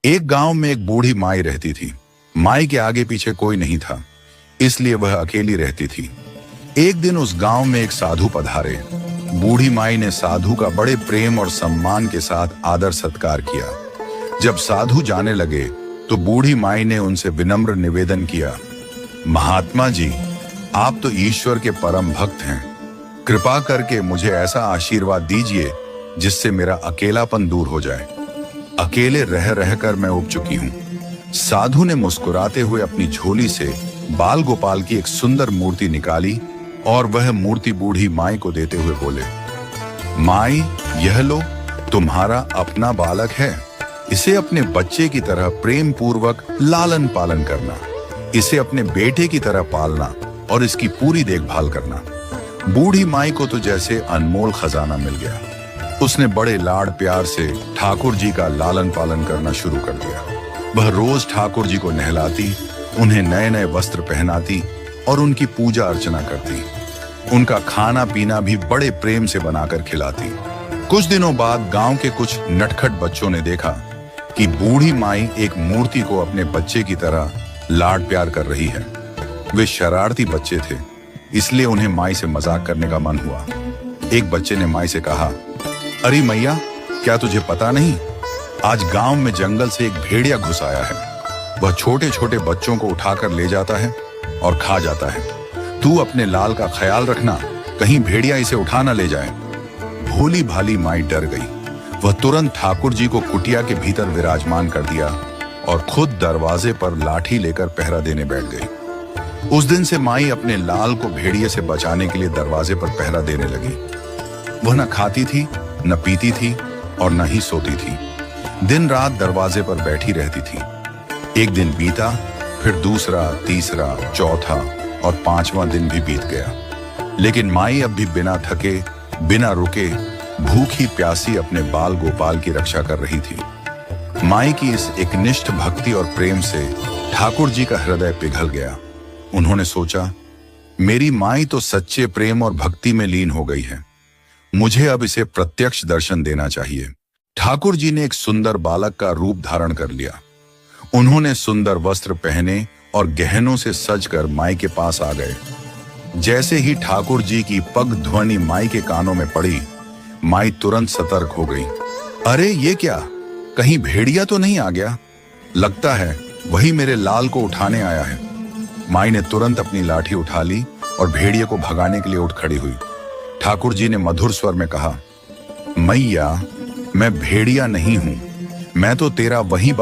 एक गांव में एक बूढ़ी माई रहती थी। माई के आगे पीछे कोई नहीं था, इसलिए वह अकेली रहती थी। एक दिन उस गांव में एक साधु पधारे। बूढ़ी माई ने साधु का बड़े प्रेम और सम्मान के साथ आदर सत्कार किया। जब साधु जाने लगे तो बूढ़ी माई ने उनसे विनम्र निवेदन किया, महात्मा जी, आप तो ईश्वर के परम भक्त हैं। कृपा करके मुझे ऐसा आशीर्वाद दीजिए जिससे मेरा अकेलापन दूर हो जाए। अकेले रह रहकर मैं उब चुकी हूं। साधु ने मुस्कुराते हुए अपनी झोली से बाल गोपाल की एक सुंदर मूर्ति निकाली और वह मूर्ति बूढ़ी माई को देते हुए बोले, माई, यह लो, तुम्हारा अपना बालक है। इसे अपने बच्चे की तरह प्रेम पूर्वक लालन पालन करना, इसे अपने बेटे की तरह पालना और इसकी पूरी देखभाल करना। बूढ़ी माई को तो जैसे अनमोल खजाना मिल गया। उसने बड़े लाड प्यार से ठाकुर जी का लालन पालन करना शुरू कर दिया। वह रोज ठाकुर जी को नहलाती, उन्हें नए नए वस्त्र पहनाती और उनकी पूजा अर्चना करती। उनका खाना पीना भी बड़े प्रेम से बनाकर खिलाती। कुछ दिनों बाद गांव के कुछ नटखट बच्चों ने देखा कि बूढ़ी माई एक मूर्ति को अपने बच्चे की तरह लाड प्यार कर रही है। वे शरारती बच्चे थे, इसलिए उन्हें माई से मजाक करने का मन हुआ। एक बच्चे ने माई से कहा, अरे मैया, क्या तुझे पता नहीं, आज गांव में जंगल से एक भेड़िया घुस आया है। वह छोटे छोटे बच्चों को उठाकर ले जाता है और खा जाता है। तू अपने लाल का ख्याल रखना, कहीं भेड़िया इसे उठा न ले जाए। भोली भाली माई डर गई। वह तुरंत ठाकुर जी को कुटिया के भीतर विराजमान कर दिया और खुद दरवाजे पर लाठी लेकर पहरा देने बैठ गई। उस दिन से माई अपने लाल को भेड़िए से बचाने के लिए दरवाजे पर पहरा देने लगी। वह न खाती थी, न पीती थी और न ही सोती थी। दिन रात दरवाजे पर बैठी रहती थी। एक दिन बीता, फिर दूसरा, तीसरा, चौथा और पांचवां दिन भी बीत गया, लेकिन माई अब भी बिना थके, बिना रुके, भूखी प्यासी अपने बाल गोपाल की रक्षा कर रही थी। माई की इस एकनिष्ठ भक्ति और प्रेम से ठाकुर जी का हृदय पिघल गया। उन्होंने सोचा, मेरी माई तो सच्चे प्रेम और भक्ति में लीन हो गई है, मुझे अब इसे प्रत्यक्ष दर्शन देना चाहिए। ठाकुर जी ने एक सुंदर बालक का रूप धारण कर लिया। उन्होंने सुंदर वस्त्र पहने और गहनों से सजकर माई के पास आ गए। जैसे ही ठाकुर जी की पग ध्वनि माई के कानों में पड़ी, माई तुरंत सतर्क हो गई। अरे ये क्या, कहीं भेड़िया तो नहीं आ गया? लगता है वही मेरे लाल को उठाने आया है। माई ने तुरंत अपनी लाठी उठा ली और भेड़िए को भगाने के लिए उठ खड़ी हुई। ठाकुर जी ने मधुर स्वर में कहा, मैया, मैं भेड़िया नहीं हूं, मैं तो तेरा वही